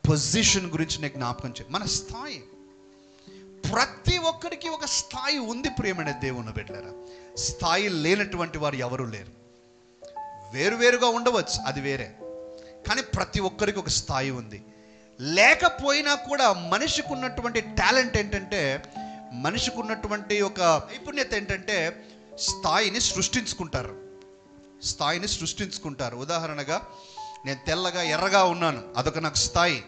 Position గురించి నేను జ్ఞాపకం చేయ. మన స్థాయి, ప్రతి ఒక్కరికి ఒక స్థాయి ఉంది ప్రియమైన దేవుని బిడ్డలారా. స్థాయి లేనటువంటి వారు ఎవరు లేరు. వేరువేరుగా ఉండవచ్చు, అది వేరే, కానీ ప్రతి ఒక్కరికి ఒక స్థాయి ఉంది. లేకపోయినా కూడా మనిషికి ఉన్నటువంటి టాలెంట్ ఏంటంటే, మనిషికి ఉన్నటువంటి ఒక నైపుణ్యత ఏంటంటే స్థాయిని సృష్టించుకుంటారు. ఉదాహరణగా నేను తెల్లగా ఎర్రగా ఉన్నాను, అదొక నాకు స్థాయి.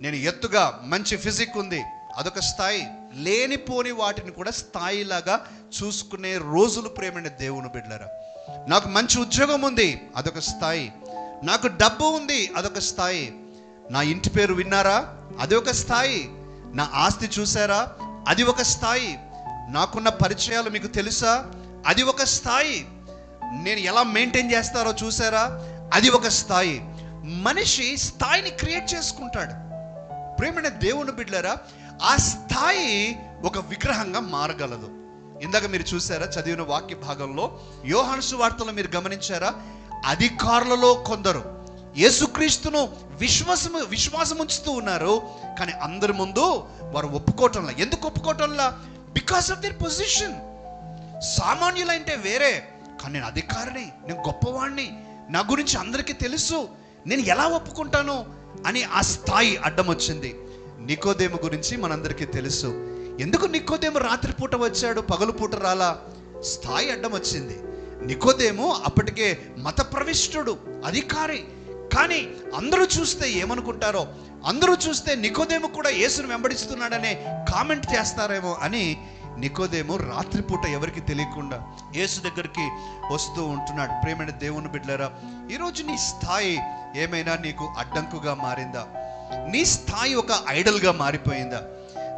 నేను ఎత్తుగా మంచి ఫిజిక్ ఉంది, అదొక స్థాయి. లేనిపోని వాటిని కూడా స్థాయిలాగా చూసుకునే రోజులు ప్రేమైన దేవుని బిడ్డలారా. నాకు మంచి ఉద్యోగం ఉంది, అదొక స్థాయి. నాకు డబ్బు ఉంది, అదొక స్థాయి. నా ఇంటి పేరు విన్నారా, అది ఒక స్థాయి. నా ఆస్తి చూసారా, అది ఒక స్థాయి. నాకున్న పరిచయాలు మీకు తెలుసా, అది ఒక స్థాయి. నేను ఎలా మెయింటైన్ చేస్తారో చూసారా, అది ఒక స్థాయి. మనిషి స్థాయిని క్రియేట్ చేసుకుంటాడు ప్రేమైన దేవుని బిడ్డలారా. ఆ స్థాయి ఒక విగ్రహంగా మారగలదు. ఇందాక మీరు చూసారా చదివిన వాక్య భాగంలో, యోహాను సువార్తలో మీరు గమనించారా, అధికారులలో కొందరు యేసుక్రీస్తును విశ్వాసం ఉంచుతూ ఉన్నారు, కానీ అందరి ముందు వారు ఒప్పుకోవటంలా. ఎందుకు ఒప్పుకోవటంలా? Because of their position. సామాన్యులంటే వేరే, కానీ నేను అధికారిని, నేను గొప్పవాడిని, నా గురించి అందరికీ తెలుసు, నేను ఎలా ఒప్పుకుంటాను అని ఆ స్థాయి అడ్డం వచ్చింది. నికోదేము గురించి మనందరికీ తెలుసు. ఎందుకు నికోదేము రాత్రిపూట వచ్చాడు, పగలుపూట రాలా? స్థాయి అడ్డం వచ్చింది. నికోదేము అప్పటికే మత ప్రవిష్టుడు, అధికారి. కానీ అందరూ చూస్తే ఏమనుకుంటారో, అందరూ చూస్తే నికోదేము కూడా యేసును వెంబడిస్తున్నాడనే కామెంట్ చేస్తారేమో అని నికోదేము రాత్రిపూట ఎవరికి తెలియకుండా యేసు దగ్గరికి వస్తూ ఉంటున్నాడు. ప్రేమైన దేవుని బిడ్డలారా, ఈరోజు నీ స్థాయి ఏమైనా నీకు అడ్డంకుగా మారిందా? నీ స్థాయి ఒక ఐడల్గా మారిపోయిందా?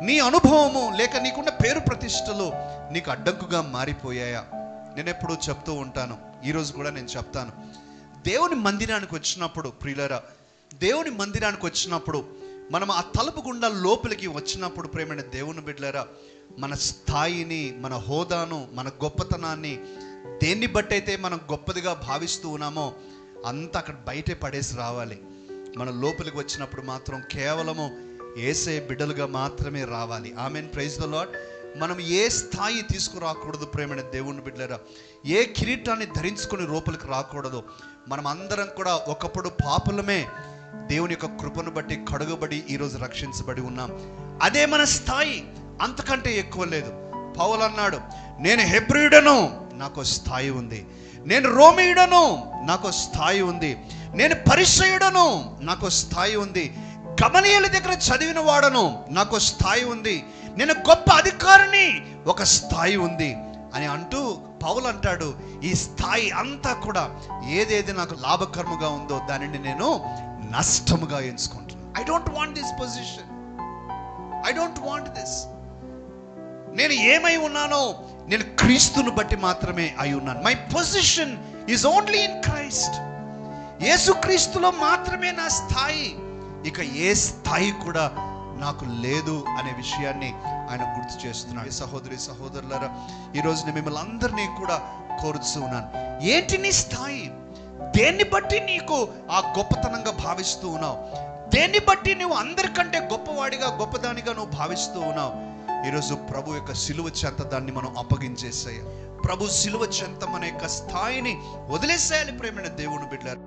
నీ అనుభవము లేక నీకున్న పేరు ప్రతిష్టలు నీకు అడ్డంకుగా మారిపోయాయా? నేను ఎప్పుడూ చెప్తూ ఉంటాను, ఈరోజు కూడా నేను చెప్తాను. దేవుని మందిరానికి వచ్చినప్పుడు ప్రియులారా, దేవుని మందిరానికి వచ్చినప్పుడు మనం ఆ తలుపు గుండా లోపలికి వచ్చినప్పుడు ప్రేమైన దేవుని బిడ్డలారా, మన స్థాయిని, మన హోదాను, మన గొప్పతనాన్ని దేన్ని బట్టి అయితే మనం గొప్పదిగా భావిస్తూ ఉన్నామో అంతా అక్కడ బయటే పడేసి రావాలి. మన లోపలికి వచ్చినప్పుడు మాత్రం కేవలము యేసే బిడ్డలుగా మాత్రమే రావాలి. Amen, praise the Lord. మనం ఏ స్థాయి తీసుకురాకూడదు ప్రేమైన దేవుని బిడ్డలారా. ఏ కిరీటాన్ని ధరించుకొని లోపలికి రాకూడదు. మనం అందరం కూడా ఒకప్పుడు పాపులమే, దేవుని యొక్క కృపను బట్టి కడుగబడి ఈరోజు రక్షించబడి ఉన్నాం. అదే మన స్థాయి, అంతకంటే ఎక్కువ లేదు. పౌలు అన్నాడు, నేను హెబ్రీయుడను, నాకు స్థాయి ఉంది. నేను రోమీయుడను, నాకు స్థాయి ఉంది. నేను పరిసయ్యుడను, నాకు స్థాయి ఉంది. గమలీయేలు దగ్గర చదివిన వాడను, నాకు స్థాయి ఉంది. నేను గొప్ప అధికారిని, ఒక స్థాయి ఉంది అని అంటూ పౌలు అంటాడు, ఈ స్థాయి అంతా కూడా ఏదేది నాకు లాభకరముగా ఉందో దానిని నేను నష్టముగా ఎంచుకుంటున్నాను. I don't want this position, I don't want this. నేను ఏమై ఉన్నానో నేను క్రీస్తును బట్టి మాత్రమే అయి ఉన్నాను. My position is only in Christ. యేసుక్రీస్తులో మాత్రమే నా స్థాయి, ఇక ఏ స్థాయి కూడా నాకు లేదు అనే విషయాన్ని ఆయన గుర్తు చేస్తున్నాడు. సహోదరి సహోదరులారా, ఈరోజు నేను మిమ్మల్ని అందరినీ కూడా కోరుతూ ఉన్నాను, ఏంటి నీ స్థాయి? దేన్ని బట్టి నీకు ఆ గొప్పతనంగా భావిస్తూ ఉన్నావు? దేన్ని బట్టి నువ్వు అందరికంటే గొప్పవాడిగా, గొప్పదానిగా నువ్వు భావిస్తూ ఉన్నావు? ఈరోజు ప్రభు యొక్క సిలువ చెంత దాన్ని మనం అప్పగించేసేయాలి. ప్రభు సిలువ చెంత మన యొక్క స్థాయిని వదిలేసేయాలి ప్రేమైన దేవుని బిడ్డలారా.